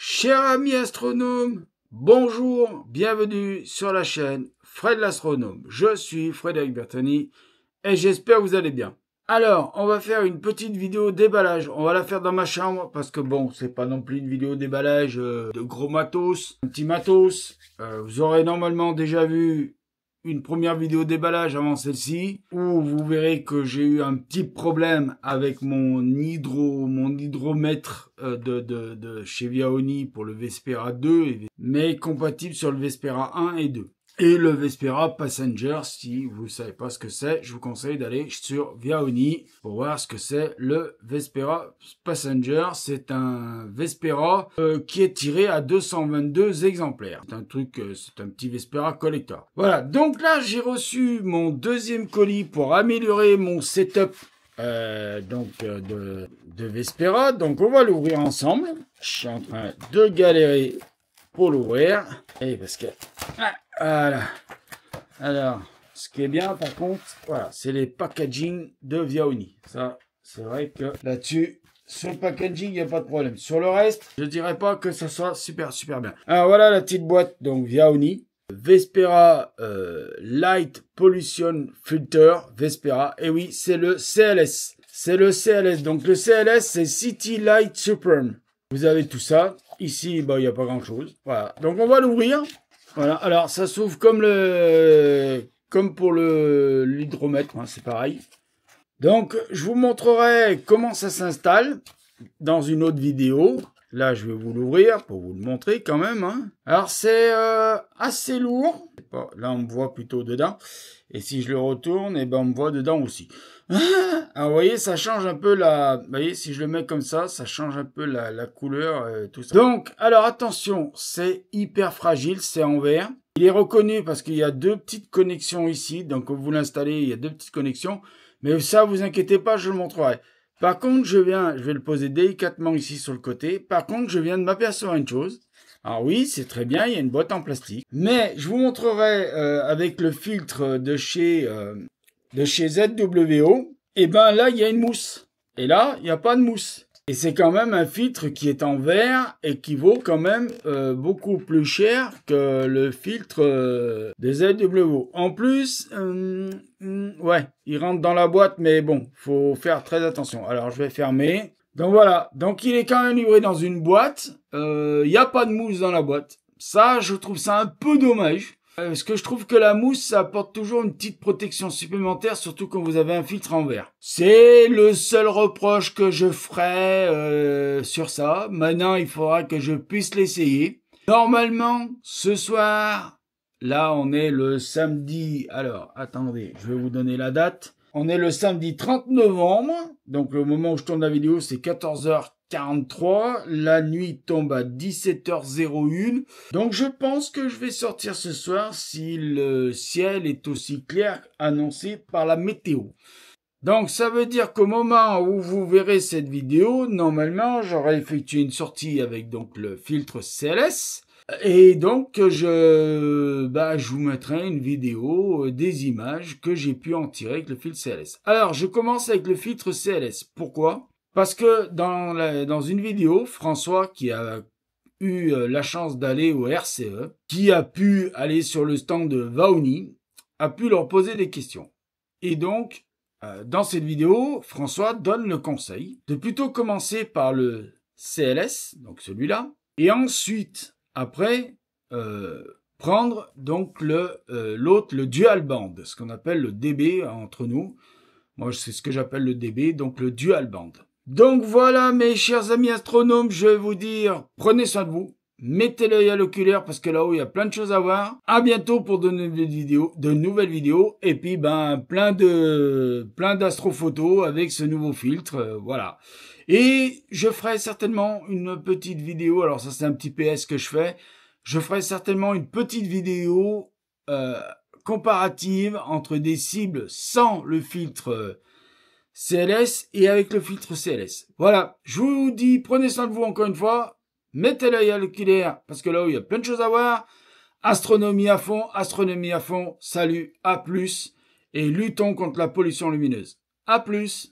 Cher ami astronome, bonjour, bienvenue sur la chaîne Fred l'astronome. Je suis Frédéric Bertoni et j'espère que vous allez bien. Alors, on va faire une petite vidéo déballage. On va la faire dans ma chambre parce que bon, c'est pas non plus une vidéo déballage de gros matos, un petit matos. Vous aurez normalement déjà vu une première vidéo déballage avant celle-ci, où vous verrez que j'ai eu un petit problème avec mon hydromètre de chez Vyaoni pour le Vespera 2, mais compatible sur le Vespera 1 et 2. Et le Vespera Passenger, si vous ne savez pas ce que c'est, je vous conseille d'aller sur Vyaoni pour voir ce que c'est le Vespera Passenger. C'est un Vespera qui est tiré à 222 exemplaires. C'est un truc, c'est un petit Vespera collector. Voilà, donc là j'ai reçu mon deuxième colis pour améliorer mon setup de Vespera. Donc on va l'ouvrir ensemble. Je suis en train de galérer pour l'ouvrir. Et parce que... Voilà. Alors, ce qui est bien, par contre, voilà, c'est les packaging de Vyaoni. Ça, c'est vrai que là-dessus, sur le packaging, il n'y a pas de problème. Sur le reste, je dirais pas que ça soit super bien. Alors voilà la petite boîte, donc Vyaoni. Vespera Light Pollution Filter Vespera. Et oui, c'est le CLS. C'est le CLS. Donc le CLS, c'est City Light Supreme. Vous avez tout ça. Ici, bah, il n'y a pas grand-chose. Voilà. Donc on va l'ouvrir. Voilà, alors ça s'ouvre comme pour l'hydromètre, hein, c'est pareil. Donc je vous montrerai comment ça s'installe dans une autre vidéo. Là je vais vous l'ouvrir pour vous le montrer quand même. Hein. Alors c'est assez lourd. Là on me voit plutôt dedans. Et si je le retourne, et ben on me voit dedans aussi. Alors vous voyez, ça change un peu vous voyez, si je le mets comme ça change un peu la couleur, tout ça. Donc, alors attention, c'est hyper fragile, c'est en verre. Il est reconnu parce qu'il y a deux petites connexions ici. Donc, quand vous l'installez, il y a deux petites connexions. Mais ça, vous inquiétez pas, je le montrerai. Par contre, je vais le poser délicatement ici sur le côté. Par contre, je viens de m'apercevoir une chose. Alors oui, c'est très bien, il y a une boîte en plastique. Mais je vous montrerai avec le filtre de chez ZWO, et ben là, il y a une mousse. Et là, il n'y a pas de mousse. Et c'est quand même un filtre qui est en verre et qui vaut quand même beaucoup plus cher que le filtre des ZWO. En plus, ouais, il rentre dans la boîte, mais bon, faut faire très attention. Alors, je vais fermer. Donc voilà, donc il est quand même livré dans une boîte. Il n'y a pas de mousse dans la boîte. Ça, je trouve ça un peu dommage. Parce que je trouve que la mousse, ça apporte toujours une petite protection supplémentaire, surtout quand vous avez un filtre en verre. C'est le seul reproche que je ferai sur ça. Maintenant, il faudra que je puisse l'essayer. Normalement, ce soir, là, on est le samedi. Alors, attendez, je vais vous donner la date. On est le samedi 30 novembre. Donc, le moment où je tourne la vidéo, c'est 14h43. La nuit tombe à 17h01. Donc, je pense que je vais sortir ce soir si le ciel est aussi clair annoncé par la météo. Donc, ça veut dire qu'au moment où vous verrez cette vidéo, normalement, j'aurai effectué une sortie avec donc le filtre CLS. Et donc, je vous mettrai une vidéo des images que j'ai pu en tirer avec le filtre CLS. Alors, je commence avec le filtre CLS. Pourquoi? Parce que dans une vidéo, François, qui a eu la chance d'aller au RCE, qui a pu aller sur le stand de Vyaoni, a pu leur poser des questions. Et donc, dans cette vidéo, François donne le conseil de plutôt commencer par le CLS, donc celui-là, et ensuite... Après, prendre donc l'autre, le dual band, ce qu'on appelle le DB entre nous. Moi, c'est ce que j'appelle le DB, donc le dual band. Donc voilà, mes chers amis astronomes, je vais vous dire, prenez soin de vous, mettez l'œil à l'oculaire parce que là-haut, il y a plein de choses à voir. À bientôt pour de nouvelles vidéos, et puis plein d'astrophotos avec ce nouveau filtre, voilà. Et je ferai certainement une petite vidéo, alors ça c'est un petit PS que je fais, je ferai certainement une petite vidéo comparative entre des cibles sans le filtre CLS et avec le filtre CLS. Voilà, je vous dis, prenez soin de vous encore une fois, mettez l'œil à l'oculaire parce que là où il y a plein de choses à voir, astronomie à fond, salut, à plus, et luttons contre la pollution lumineuse. À plus.